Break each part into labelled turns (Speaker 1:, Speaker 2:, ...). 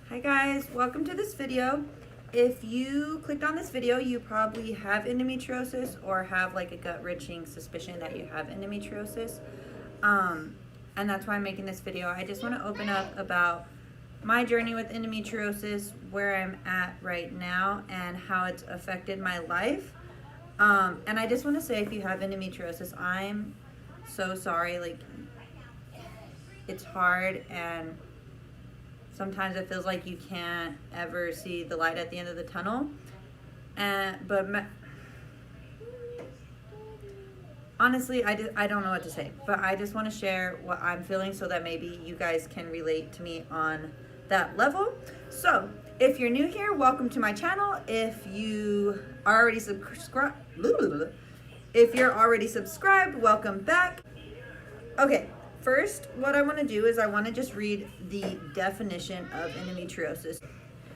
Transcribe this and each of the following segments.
Speaker 1: Hi guys, welcome to this video. If you clicked on this video, you probably have endometriosis or have like a gut-wrenching suspicion that you have endometriosis. And that's why I'm making this video. I just want to open up about my journey with endometriosis, where I'm at right now, and how it's affected my life. And I just want to say, if you have endometriosis, I'm so sorry. Like, it's hard, and sometimes it feels like you can't ever see the light at the end of the tunnel. Honestly, I don't know what to say, but I just want to share what I'm feeling so that maybe you guys can relate to me on that level. So, if you're new here, welcome to my channel. If you are already subscribed, welcome back. Okay. First, what I want to do is I want to just read the definition of endometriosis.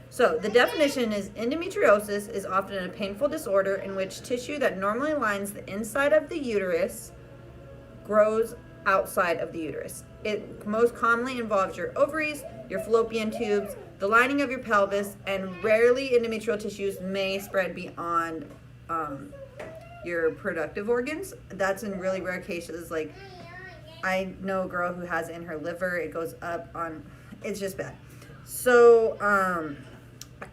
Speaker 1: So, the definition is: endometriosis is often a painful disorder in which tissue that normally lines the inside of the uterus grows outside of the uterus. It most commonly involves your ovaries, your fallopian tubes, the lining of your pelvis, and rarely endometrial tissues may spread beyond your reproductive organs. That's in really rare cases. Like, I know a girl who has it in her liver. It goes up on, it's just bad. So,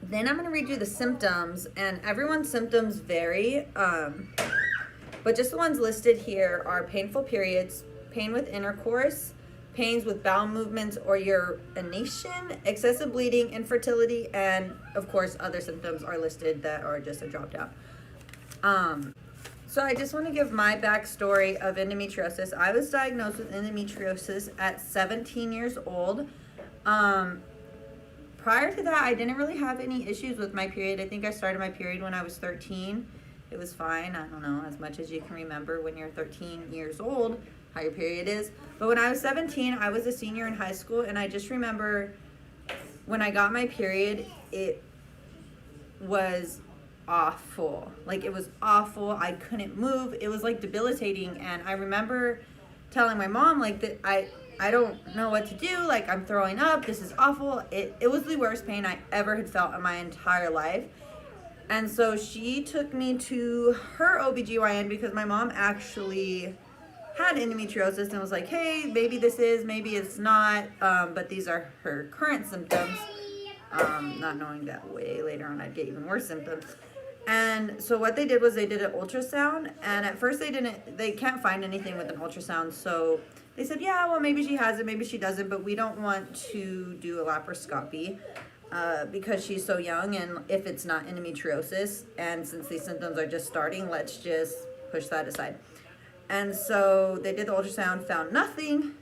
Speaker 1: then I'm going to read you the symptoms, and everyone's symptoms vary. But just the ones listed here are painful periods, pain with intercourse, pains with bowel movements or urination, excessive bleeding, infertility, and of course other symptoms are listed that are just a drop down. So I just want to give my backstory of endometriosis. I was diagnosed with endometriosis at 17 years old. Prior to that, I didn't really have any issues with my period. I think I started my period when I was 13. It was fine. I don't know, as much as you can remember when you're 13 years old, how your period is. But when I was 17, I was a senior in high school, and I just remember when I got my period, it was awful. Like, it was awful. I couldn't move. It was like debilitating. And I remember telling my mom, like, that I don't know what to do. Like, I'm throwing up. This is awful. It was the worst pain I ever had felt in my entire life. And so she took me to her OBGYN because my mom actually had endometriosis and was like, hey, maybe this is, maybe it's not, but these are her current symptoms. Not knowing that way later on I'd get even worse symptoms. And so what they did was they did an ultrasound, and at first they can't find anything with an ultrasound. So they said, yeah, well, maybe she has it, maybe she doesn't, but we don't want to do a laparoscopy because she's so young, and if it's not endometriosis, and since these symptoms are just starting, let's just push that aside. And so they did the ultrasound, found nothing,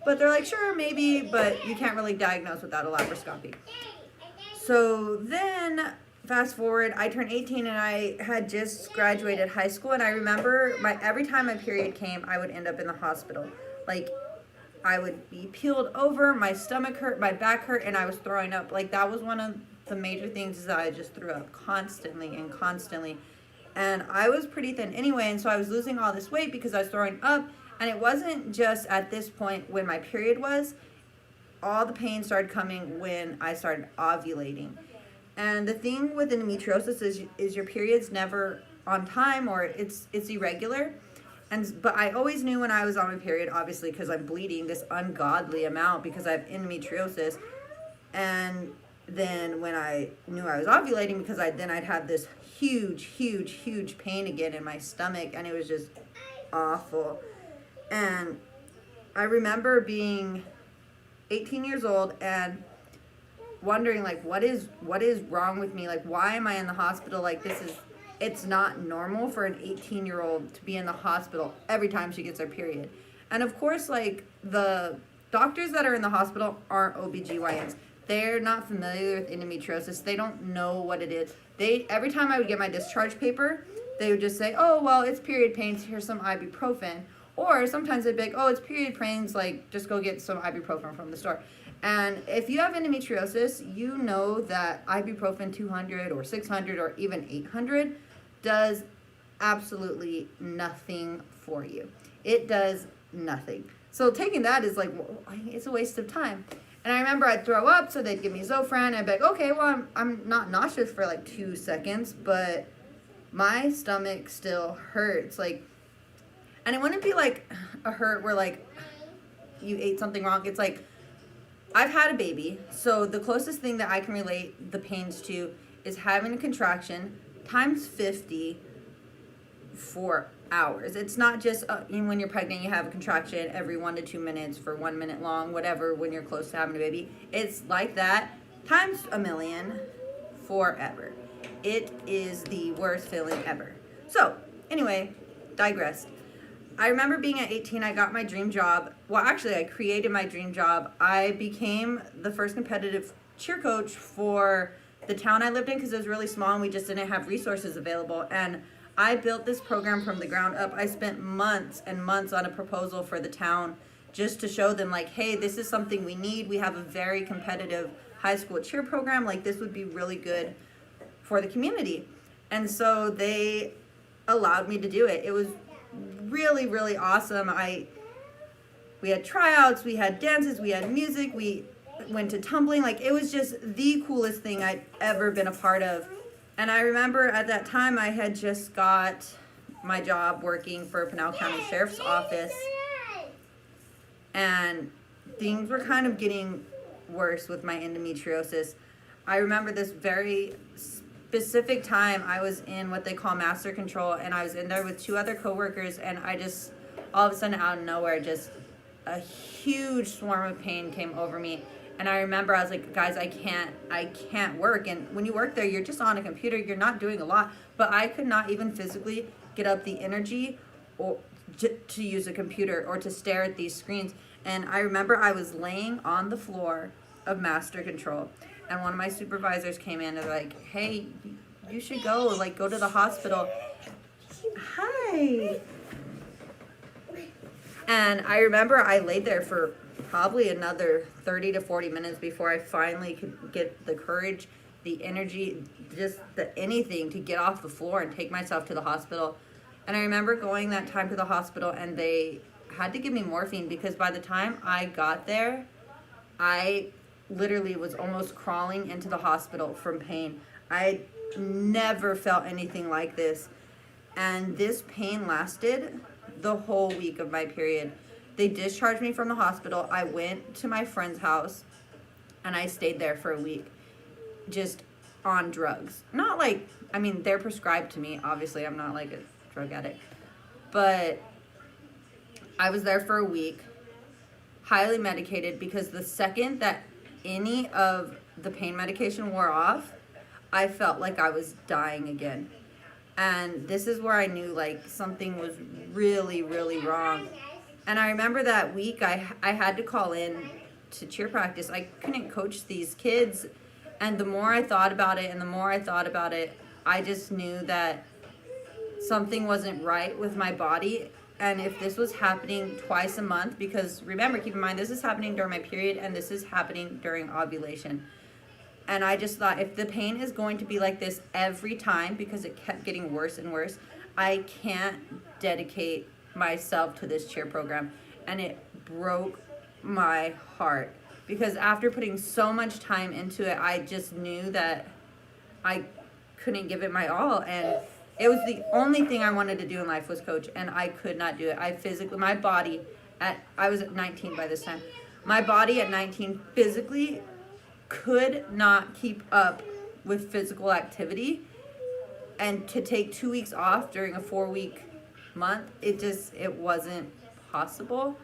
Speaker 1: but they're like, sure, maybe, but you can't really diagnose without a laparoscopy. So then, fast forward, I turned 18 and I had just graduated high school, and I remember every time my period came, I would end up in the hospital. Like, I would be peeled over, my stomach hurt, my back hurt, and I was throwing up. Like, that was one of the major things, is that I just threw up constantly and constantly. And I was pretty thin anyway, and so I was losing all this weight because I was throwing up. And it wasn't just at this point when my period was. All the pain started coming when I started ovulating. And the thing with endometriosis is your period's never on time, or it's irregular. But I always knew when I was on my period, obviously, because I'm bleeding this ungodly amount because I have endometriosis. And then when I knew I was ovulating, because I'd have this huge pain again in my stomach, and it was just awful. And I remember being 18 years old and wondering, like, what is wrong with me? Like, why am I in the hospital? Like, it's not normal for an 18-year-old to be in the hospital every time she gets her period. And of course, like, the doctors that are in the hospital aren't OBGYNs. They're not familiar with endometriosis. They don't know what it is. Every time I would get my discharge paper, they would just say, oh, well, it's period pains, here's some ibuprofen. Or sometimes they'd be like, oh, it's period pains, like, just go get some ibuprofen from the store. And if you have endometriosis, you know that ibuprofen 200 or 600 or even 800 does absolutely nothing for you. It does nothing. So taking that is like, it's a waste of time. And I remember I'd throw up, so they'd give me Zofran. I'd be like, okay, well, I'm not nauseous for like 2 seconds, but my stomach still hurts. Like, and it wouldn't be like a hurt where like you ate something wrong. It's like, I've had a baby, so the closest thing that I can relate the pains to is having a contraction times 50 for hours. It's not just when you're pregnant, you have a contraction every 1 to 2 minutes for 1 minute long, whatever, when you're close to having a baby. It's like that times a million forever. It is the worst feeling ever. So, anyway, digress. I remember being at 18, I got my dream job. Well, actually, I created my dream job. I became the first competitive cheer coach for the town I lived in because it was really small and we just didn't have resources available. And I built this program from the ground up. I spent months and months on a proposal for the town just to show them, like, hey, this is something we need. We have a very competitive high school cheer program. Like, this would be really good for the community. And so they allowed me to do it. It was really, really awesome. We had tryouts, we had dances, we had music, we went to tumbling. Like, it was just the coolest thing I'd ever been a part of. And I remember at that time I had just got my job working for Pinal County Sheriff's Office, and things were kind of getting worse with my endometriosis. I remember this very specific time I was in what they call master control, and I was in there with 2 other coworkers, and I just, all of a sudden out of nowhere, just a huge swarm of pain came over me. And I remember I was like, guys, I can't work. And when you work there, you're just on a computer, you're not doing a lot. But I could not even physically get up the energy or to use a computer or to stare at these screens. And I remember I was laying on the floor of master control, and one of my supervisors came in and like, hey, you should go to the hospital. Hi. And I remember I laid there for probably another 30 to 40 minutes before I finally could get the courage, the energy, just anything to get off the floor and take myself to the hospital. And I remember going that time to the hospital, and they had to give me morphine because by the time I got there, I literally was almost crawling into the hospital from pain. I never felt anything like this. And this pain lasted the whole week of my period. They discharged me from the hospital. I went to my friend's house, and I stayed there for a week, just on drugs. Not like, I mean, they're prescribed to me. Obviously, I'm not like a drug addict. But I was there for a week, highly medicated, because the second that any of the pain medication wore off, I felt like I was dying again. And this is where I knew like something was really, really wrong. And I remember that week I had to call in to cheer practice. I couldn't coach these kids. And the more I thought about it and the more I thought about it, I just knew that something wasn't right with my body. And if this was happening twice a month, because remember, keep in mind, this is happening during my period and this is happening during ovulation. And I just thought, if the pain is going to be like this every time, because it kept getting worse and worse, I can't dedicate myself to this cheer program. And it broke my heart, because after putting so much time into it, I just knew that I couldn't give it my all. And it was the only thing I wanted to do in life was coach, and I could not do it. My body I was at 19 by this time. My body at 19 physically could not keep up with physical activity, and to take 2 weeks off during a 4-week month, it wasn't possible.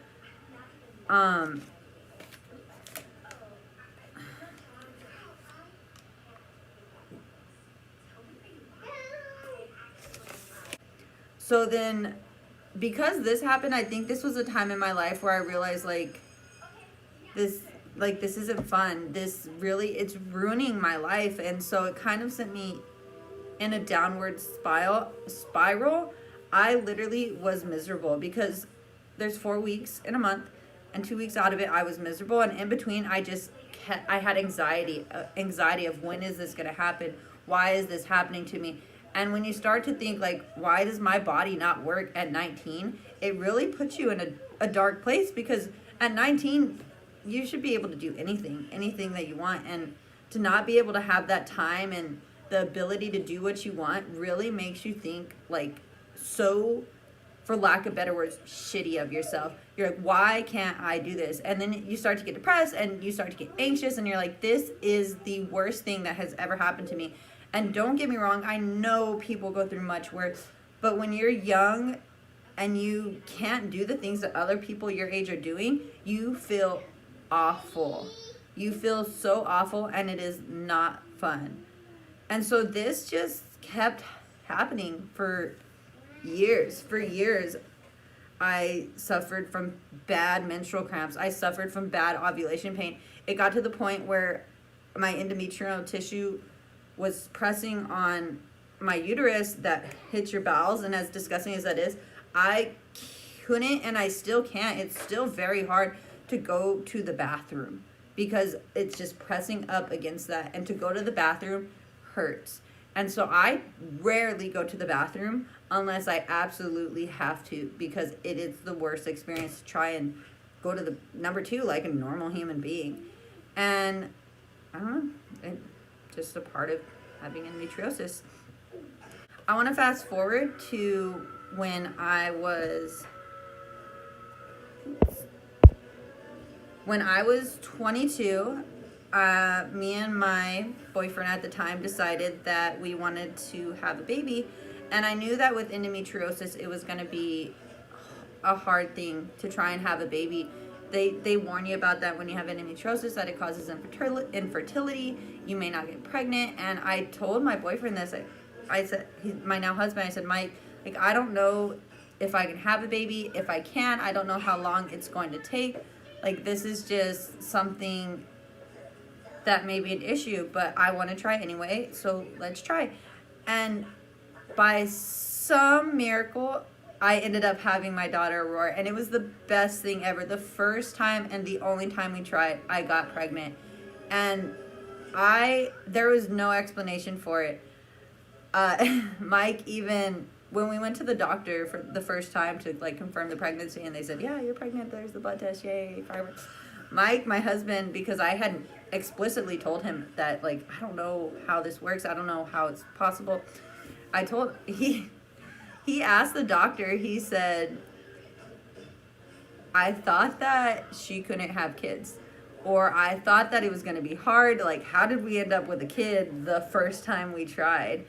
Speaker 1: So then, because this happened, I think this was a time in my life where I realized this isn't fun. It's ruining my life. And so it kind of sent me in a downward spiral. I literally was miserable, because there's 4 weeks in a month, and 2 weeks out of it I was miserable, and in between I had anxiety of, when is this going to happen? Why is this happening to me? And when you start to think like, why does my body not work at 19? It really puts you in a dark place, because at 19, you should be able to do anything that you want. And to not be able to have that time and the ability to do what you want really makes you think like so, for lack of better words, shitty of yourself. You're like, why can't I do this? And then you start to get depressed and you start to get anxious and you're like, this is the worst thing that has ever happened to me. And don't get me wrong, I know people go through much worse, but when you're young and you can't do the things that other people your age are doing, you feel awful. You feel so awful, and it is not fun. And so this just kept happening for years. For years, I suffered from bad menstrual cramps. I suffered from bad ovulation pain. It got to the point where my endometrial tissue was pressing on my uterus that hits your bowels, and as disgusting as that is, I couldn't, and I still can't. It's still very hard to go to the bathroom because it's just pressing up against that, and to go to the bathroom hurts. And so I rarely go to the bathroom unless I absolutely have to, because it is the worst experience to try and go to the number two like a normal human being. And I don't know, it's just a part of having endometriosis. I want to fast forward to when I was 22. Me and my boyfriend at the time decided that we wanted to have a baby, and I knew that with endometriosis it was going to be a hard thing to try and have a baby. They warn you about that when you have endometriosis, that it causes infertility, you may not get pregnant. And I told my boyfriend this. I said, my now husband, I said, Mike, like, I don't know if I can have a baby. If I can, I don't know how long it's going to take. Like, this is just something that may be an issue, but I want to try anyway, so let's try. And by some miracle, I ended up having my daughter Aurora, and it was the best thing ever. The first time and the only time we tried, I got pregnant. And there was no explanation for it. Mike, even when we went to the doctor for the first time to like confirm the pregnancy, and they said, yeah, you're pregnant, there's the blood test, yay, fireworks. Mike, my husband, because I had explicitly told him that, like, I don't know how this works, I don't know how it's possible. He asked the doctor, he said, I thought that she couldn't have kids, or I thought that it was going to be hard, like, how did we end up with a kid the first time we tried?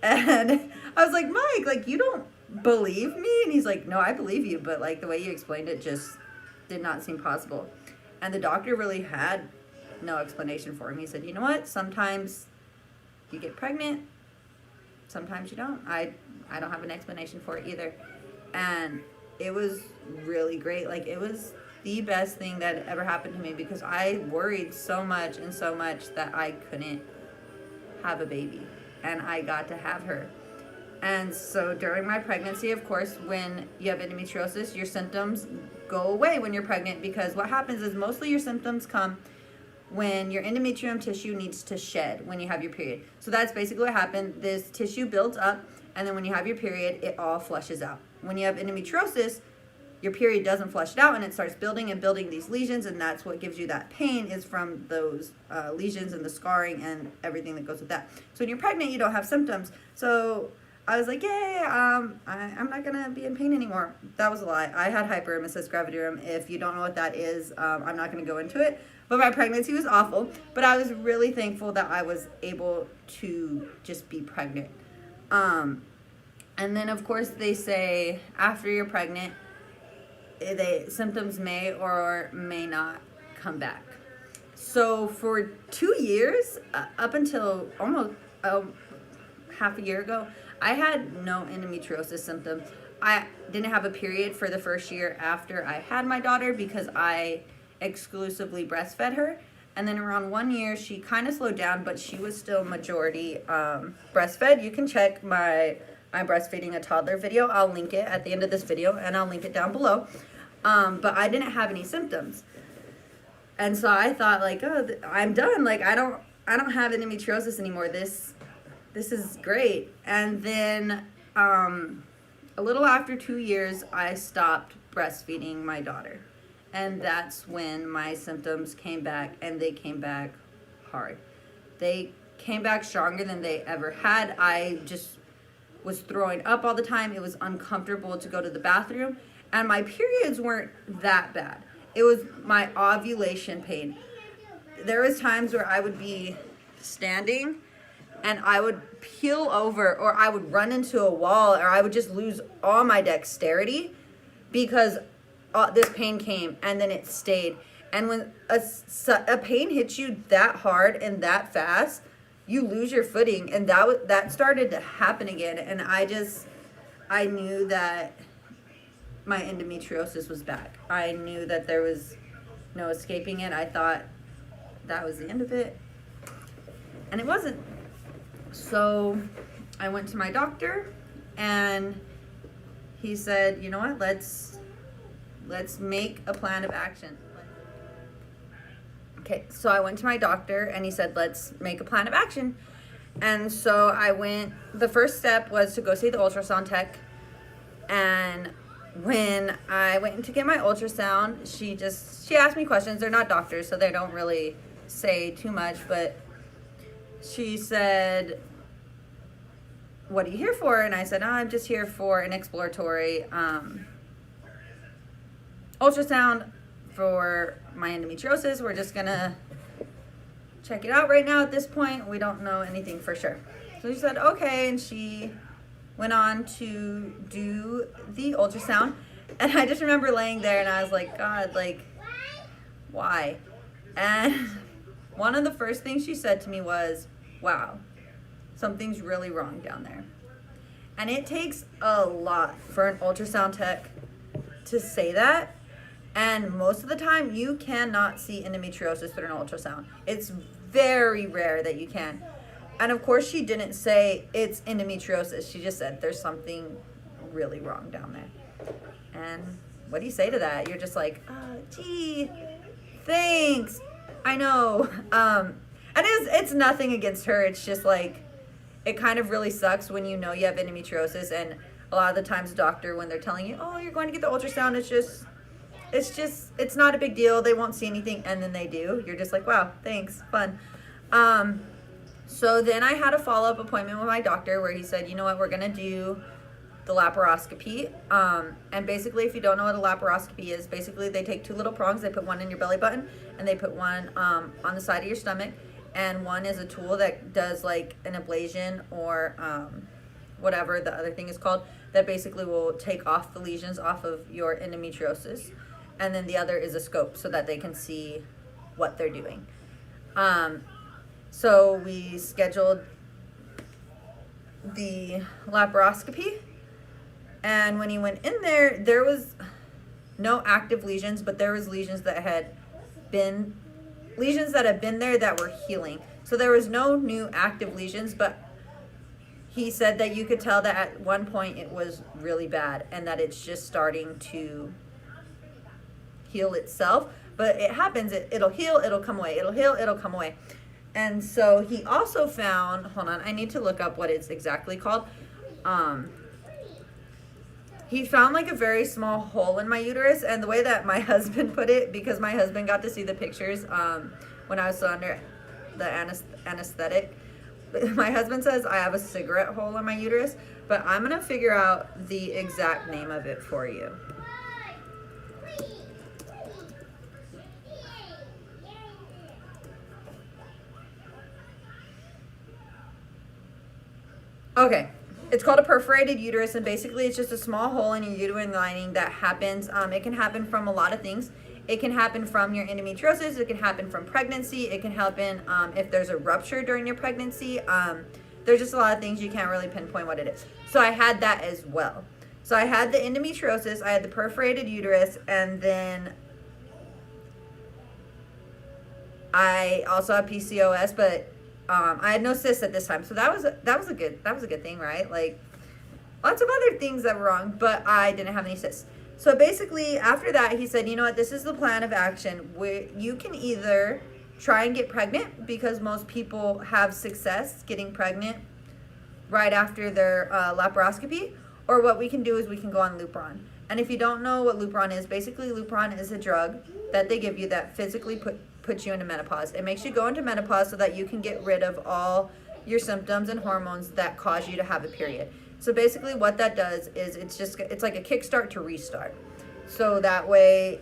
Speaker 1: And I was like, Mike, like, you don't believe me? And he's like, no, I believe you, but like the way you explained it just did not seem possible. And the doctor really had no explanation for him. He said, you know what? Sometimes you get pregnant, sometimes you don't. I don't have an explanation for it either. And it was really great. Like, it was the best thing that ever happened to me, because I worried so much that I couldn't have a baby. And I got to have her. And so during my pregnancy, of course, when you have endometriosis, your symptoms go away when you're pregnant, because what happens is mostly your symptoms come when your endometrium tissue needs to shed when you have your period. So that's basically what happened. This tissue builds up, and then when you have your period, it all flushes out. When you have endometriosis, your period doesn't flush it out, and it starts building and building these lesions, and that's what gives you that pain, is from those lesions and the scarring and everything that goes with that. So when you're pregnant, you don't have symptoms. So I was like, yay, I'm not going to be in pain anymore. That was a lie. I had hyperemesis gravidarum. If you don't know what that is, I'm not going to go into it. But my pregnancy was awful. But I was really thankful that I was able to just be pregnant. And then, of course, they say after you're pregnant, symptoms may or may not come back. So for 2 years, up until almost half a year ago, I had no endometriosis symptoms. I didn't have a period for the first year after I had my daughter, because I exclusively breastfed her. And then around 1 year, she kind of slowed down, but she was still majority breastfed. You can check my I'm breastfeeding a toddler video. I'll link it at the end of this video, and I'll link it down below. But I didn't have any symptoms. And so I thought, like, oh, I'm done. Like, I don't have endometriosis anymore. This is great. And then a little after 2 years, I stopped breastfeeding my daughter. And that's when my symptoms came back, and they came back hard. They came back stronger than they ever had. I just was throwing up all the time. It was uncomfortable to go to the bathroom, and my periods weren't that bad. It was my ovulation pain. There was times where I would be standing and I would peel over, or I would run into a wall, or I would just lose all my dexterity because this pain came and then it stayed. And when a pain hits you that hard and that fast, you lose your footing. And that started to happen again. And I knew that my endometriosis was back. I knew that there was no escaping it. I thought that was the end of it, and it wasn't. So I went to my doctor, and he said, you know what, let's make a plan of action. Okay, so I went to my doctor, and he said, let's make a plan of action. And so I went. The first step was to go see the ultrasound tech. And when I went to get my ultrasound, she asked me questions. They're not doctors, so they don't really say too much, but she said, what are you here for? And I said, I'm just here for an exploratory ultrasound for my endometriosis. We're just gonna check it out right now. At this point, we don't know anything for sure. So she said, okay, and she went on to do the ultrasound. And I just remember laying there, and I was like, God, like, why? And one of the first things she said to me was, wow, something's really wrong down there. And it takes a lot for an ultrasound tech to say that. And most of the time, you cannot see endometriosis through an ultrasound. It's very rare that you can. And of course, she didn't say it's endometriosis. She just said there's something really wrong down there. And what do you say to that? You're just like, gee, thanks. I know. And it's nothing against her. It's just like, it kind of really sucks when you know you have endometriosis, and a lot of the times doctor, when they're telling you, oh, you're going to get the ultrasound, it's not a big deal. They won't see anything, and then they do. You're just like, wow, thanks, fun. So then I had a follow-up appointment with my doctor where he said, you know what, we're going to do the laparoscopy. And basically, if you don't know what a laparoscopy is, basically they take two little prongs, they put one in your belly button, and they put one on the side of your stomach, and one is a tool that does like an ablation or whatever the other thing is called, that basically will take off the lesions off of your endometriosis. And then the other is a scope so that they can see what they're doing. So we scheduled the laparoscopy, and when he went in there, there was no active lesions, but there was lesions that had been there that were healing. So there was no new active lesions, but he said that you could tell that at one point it was really bad and that it's just starting to heal itself. But it happens, it'll heal, it'll come away, it'll heal, it'll come away. And so he also found, hold on, I need to look up what it's exactly called. He found like a very small hole in my uterus, and the way that my husband put it, because my husband got to see the pictures when I was still under the anesthetic, my husband says I have a cigarette hole in my uterus, but I'm going to figure out the exact name of it for you. Okay, it's called a perforated uterus, and basically it's just a small hole in your uterine lining that happens. It can happen from a lot of things. It can happen from your endometriosis. It can happen from pregnancy. It can happen if there's a rupture during your pregnancy. There's just a lot of things you can't really pinpoint what it is. So I had that as well. So I had the endometriosis, I had the perforated uterus, and then I also have PCOS, but I had no cysts at this time. So that was a good thing, right? Like lots of other things that were wrong, but I didn't have any cysts. So basically after that, he said, you know what, this is the plan of action. You can either try and get pregnant, because most people have success getting pregnant right after their laparoscopy, or what we can do is we can go on Lupron. And if you don't know what Lupron is, basically Lupron is a drug that they give you that physically puts you into menopause. It makes you go into menopause so that you can get rid of all your symptoms and hormones that cause you to have a period. So basically what that does is it's like a kickstart to restart. So that way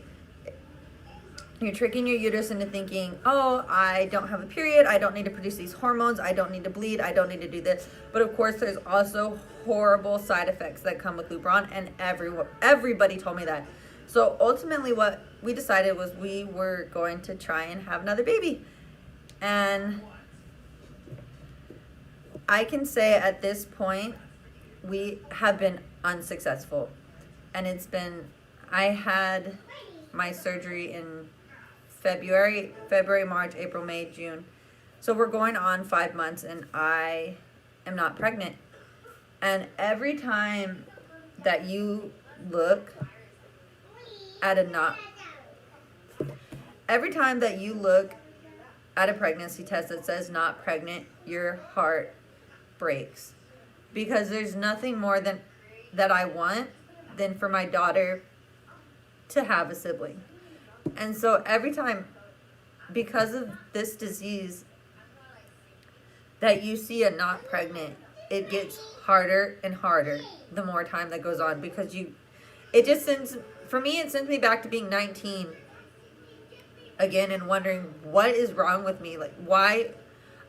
Speaker 1: you're tricking your uterus into thinking, oh, I don't have a period, I don't need to produce these hormones, I don't need to bleed, I don't need to do this. But of course, there's also horrible side effects that come with Lupron, and everybody told me that. So ultimately what we decided was we were going to try and have another baby. And I can say at this point, we have been unsuccessful. And I had my surgery in February, March, April, May, June. So we're going on 5 months and I am not pregnant. And every time that you look at a pregnancy test that says not pregnant, your heart breaks. Because there's nothing more that I want than for my daughter to have a sibling. And so every time, because of this disease, that you see a not pregnant, it gets harder and harder the more time that goes on, because it sends me back to being 19 again and wondering what is wrong with me. Like, why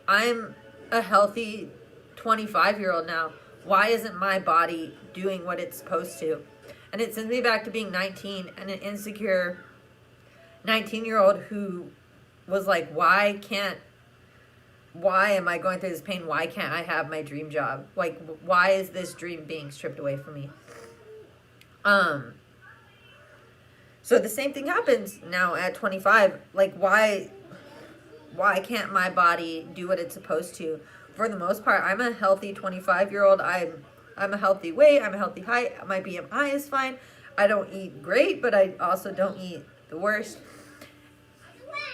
Speaker 1: I'm a healthy 25-year-old now. Why isn't my body doing what it's supposed to? And it sends me back to being 19 and an insecure 19-year-old who was like, why am I going through this pain? Why can't I have my dream job? Like, why is this dream being stripped away from me? So the same thing happens now at 25. Like, why can't my body do what it's supposed to? For the most part, I'm a healthy 25-year-old. I'm a healthy weight. I'm a healthy height. My BMI is fine. I don't eat great, but I also don't eat the worst.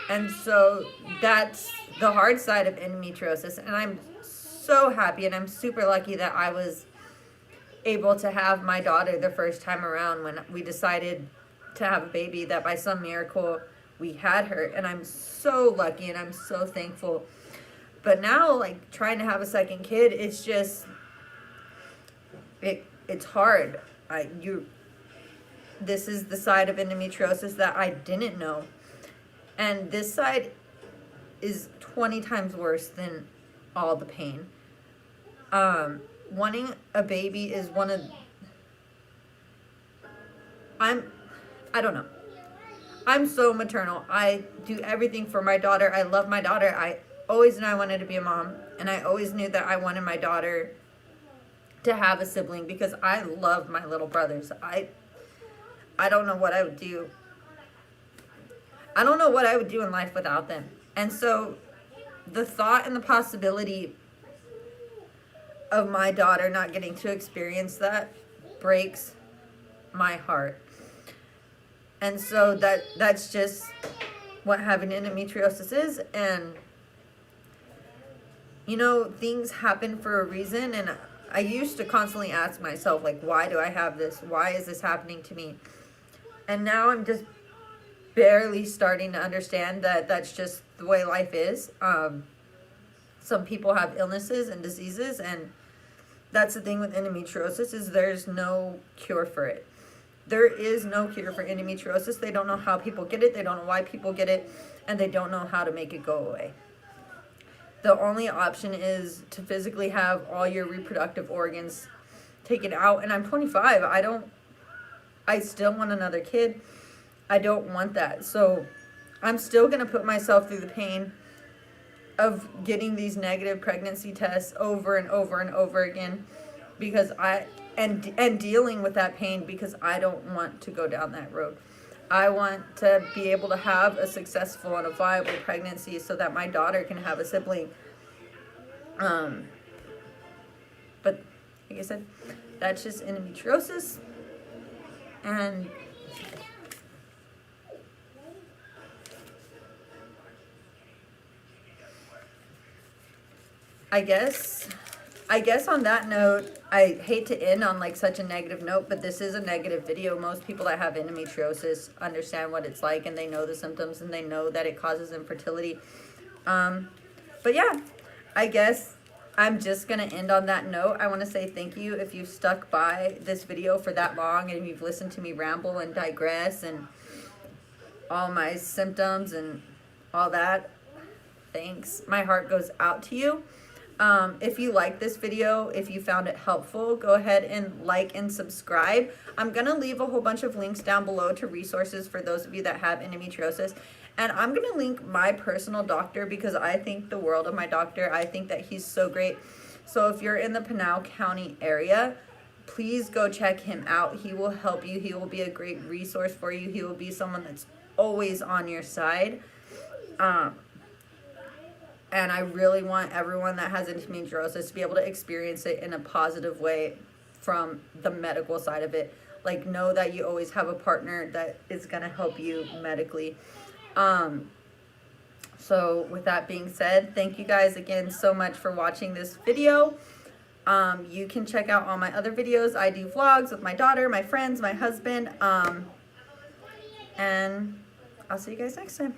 Speaker 1: And so that's the hard side of endometriosis. And I'm so happy and I'm super lucky that I was able to have my daughter the first time around when we decided to have a baby, that by some miracle we had her. And I'm so lucky and I'm so thankful. But now, like, trying to have a second kid, it's just, it's hard. This is the side of endometriosis that I didn't know. And this side is 20 times worse than all the pain. Wanting a baby is I don't know. I'm so maternal. I do everything for my daughter. I love my daughter. I always knew I wanted to be a mom. And I always knew that I wanted my daughter to have a sibling because I love my little brothers. I don't know what I would do. I don't know what I would do in life without them. And so the thought and the possibility of my daughter not getting to experience that breaks my heart. And so that's just what having endometriosis is. And, you know, things happen for a reason. And I used to constantly ask myself, like, why do I have this? Why is this happening to me? And now I'm just barely starting to understand that that's just the way life is. Some people have illnesses and diseases, and that's the thing with endometriosis, is there's no cure for it. There is no cure for endometriosis. They don't know how people get it, they don't know why people get it, and they don't know how to make it go away. The only option is to physically have all your reproductive organs taken out. And I'm 25. I still want another kid. I don't want that. So I'm still going to put myself through the pain of getting these negative pregnancy tests over and over and over again, because and dealing with that pain, because I don't want to go down that road. I want to be able to have a successful and a viable pregnancy so that my daughter can have a sibling. But like I said, that's just endometriosis. And I guess I guess on that note, I hate to end on like such a negative note, but this is a negative video. Most people that have endometriosis understand what it's like, and they know the symptoms, and they know that it causes infertility. But yeah, I guess I'm just going to end on that note. I want to say thank you if you've stuck by this video for that long, and you've listened to me ramble and digress and all my symptoms and all that. Thanks. My heart goes out to you. If you like this video, if you found it helpful, go ahead and like and subscribe. I'm going to leave a whole bunch of links down below to resources for those of you that have endometriosis. And I'm going to link my personal doctor because I think the world of my doctor. I think that he's so great. So if you're in the Pinal County area, please go check him out. He will help you. He will be a great resource for you. He will be someone that's always on your side. And I really want everyone that has endometriosis to be able to experience it in a positive way from the medical side of it. Like, know that you always have a partner that is going to help you medically. So with that being said, thank you guys again so much for watching this video. You can check out all my other videos. I do vlogs with my daughter, my friends, my husband. And I'll see you guys next time.